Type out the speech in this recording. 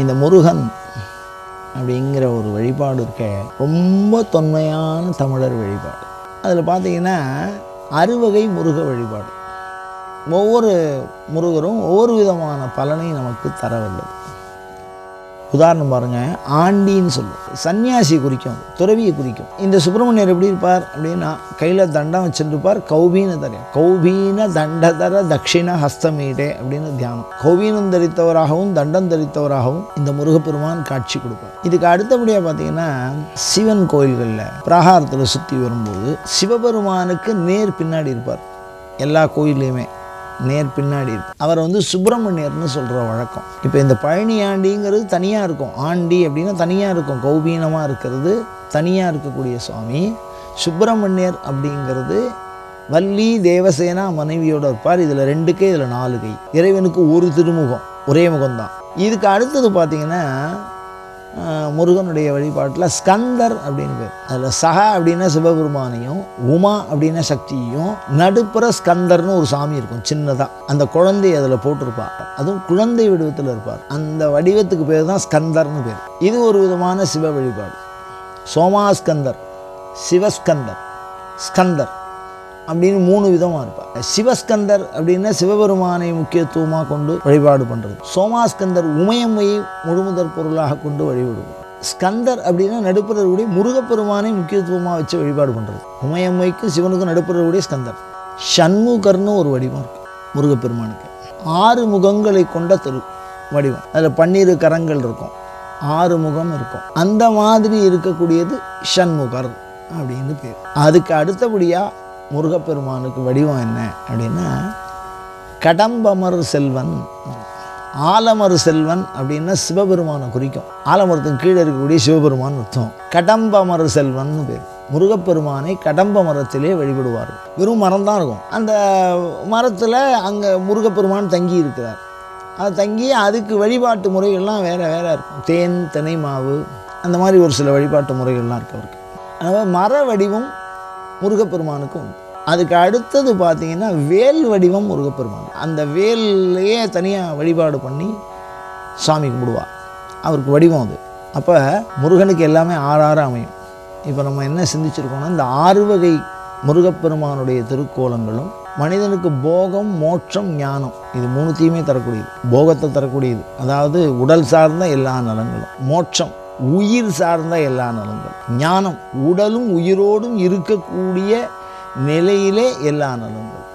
இந்த முருகன் அப்படிங்கிற ஒரு வழிபாடு இருக்க ரொம்ப தொன்மையான தமிழர் வழிபாடு. அதில் பார்த்தீங்கன்னா 6 வகை முருக வழிபாடு. ஒவ்வொரு முருகரும் ஒவ்வொரு விதமான பலனை நமக்கு தர வல்லது. உதாரணம் பாருங்கள், ஆண்டின்னு சொல்லுவோம், சன்னியாசி குறிக்கும், துறவியை குறிக்கும். இந்த சுப்பிரமணியர் எப்படி இருப்பார் அப்படின்னா, கையில் தண்டம் வச்சுருப்பார். கௌபீன தண்டதர தட்சிண ஹஸ்தமீடே அப்படின்னு தியானம். கௌபீனம் தரித்தவராகவும் தண்டம் தரித்தவராகவும் இந்த முருகப்பெருமான் காட்சி கொடுப்பார். இதுக்கு அடுத்தபடியாக பார்த்தீங்கன்னா, சிவன் கோயில்களில் பிரகாரத்தில் சுற்றி வரும்போது சிவபெருமானுக்கு நேர் பின்னாடி இருப்பார். எல்லா கோயில்லையுமே நேர் பின்னாடி இருக்கும். அவரை சுப்பிரமணியர்னு சொல்கிற வழக்கம். இப்போ இந்த பழனி ஆண்டிங்கிறது தனியாக இருக்கும். ஆண்டி அப்படின்னா தனியாக இருக்கும், கௌபீனமாக இருக்கிறது தனியாக இருக்கக்கூடிய சுவாமி. சுப்பிரமணியர் அப்படிங்கிறது வள்ளி தேவசேனா மனைவியோடு இருப்பார். இதில் 2 கை, இதில் 4 கை. இறைவனுக்கு ஒரு திருமுகம், ஒரே முகம்தான். இதுக்கு அடுத்தது பார்த்திங்கன்னா, முருகனுடைய வழிபாட்டில் ஸ்கந்தர் அப்படின்னு பேர். அதில் சக அப்படின்னா சிவபெருமானையும், உமா அப்படின்னா சக்தியையும், நடுப்புற ஸ்கந்தர்னு ஒரு சாமி இருக்கும் சின்னதாக. அந்த குழந்தை அதில் போட்டிருப்பார். அதுவும் குழந்தை வடிவத்தில் இருப்பார். அந்த வடிவத்துக்கு பேர் தான் ஸ்கந்தர்னு பேர். இது ஒரு விதமான சிவ வழிபாடு. சோமாஸ்கந்தர், சிவஸ்கந்தர், ஸ்கந்தர் அப்படின்னு 3 விதமாக இருப்பார். சிவஸ்கந்தர் அப்படின்னா சிவபெருமானை முக்கியத்துவமாக கொண்டு வழிபாடு பண்ணுறது. சோமாஸ்கந்தர் உமையம்மையை முழுமுதற் பொருளாக கொண்டு வழிபடுவோம். ஸ்கந்தர் அப்படின்னா நடுப்புறக்கூடிய முருகப்பெருமானை முக்கியத்துவமாக வச்சு வழிபாடு பண்ணுறது. உமையம்மைக்கும் சிவனுக்கும் நடுப்புறக்கூடிய ஸ்கந்தர். ஷண்முகர்னு ஒரு வடிவம் இருக்குது முருகப்பெருமானுக்கு. 6 முகங்களை கொண்ட வடிவம். அதில் 12 கரங்கள் இருக்கும், 6 முகம் இருக்கும். அந்த மாதிரி இருக்கக்கூடியது ஷண்முகர் அப்படின்னு பேர். அதுக்கு அடுத்தபடியாக முருகப்பெருமானுக்கு வடிவம் என்ன அப்படின்னா, கடம்பமர் செல்வன். ஆலமர் செல்வன் அப்படின்னா சிவபெருமானை குறிக்கும். ஆலமரத்துக்கு கீழே இருக்கக்கூடிய சிவபெருமான் அர்த்தம். கடம்பமர் செல்வன் பேர். முருகப்பெருமானை கடம்ப மரத்திலே வழிபடுவார்கள். வெறும் மரம் தான் இருக்கும். அந்த மரத்தில் அங்கே முருகப்பெருமான் தங்கி இருக்கிறார். அது தங்கி அதுக்கு வழிபாட்டு முறைகள்லாம் வேறு வேறு இருக்கும். தேன், தினை மாவு, அந்த மாதிரி ஒரு சில வழிபாட்டு முறைகள்லாம் இருக்கு அவருக்கு. அதனால் மர வடிவம் முருகப்பெருமானுக்கு உண்டு. அதுக்கு அடுத்தது பார்த்திங்கன்னா வேல் வடிவம் முருகப்பெருமான். அந்த வேலையே தனியாக வழிபாடு பண்ணி சாமி கும்பிடுவார். அவருக்கு வடிவம் அது. அப்போ முருகனுக்கு எல்லாமே 6 அமையும். இப்போ நம்ம என்ன சிந்திச்சிருக்கோம்னா, இந்த 6 வகை முருகப்பெருமானுடைய திருக்கோலங்களும் மனிதனுக்கு போகம், மோட்சம், ஞானம், இது 3த்தையுமே தரக்கூடியது. போகத்தை தரக்கூடியது, அதாவது உடல் சார்ந்த எல்லா நலங்களும். மோட்சம், உயிர் சார்ந்த எல்லா நலங்களும். ஞானம், உடலும் உயிரோடும் இருக்கக்கூடிய நிலையிலே எல்லா நலங்களும்.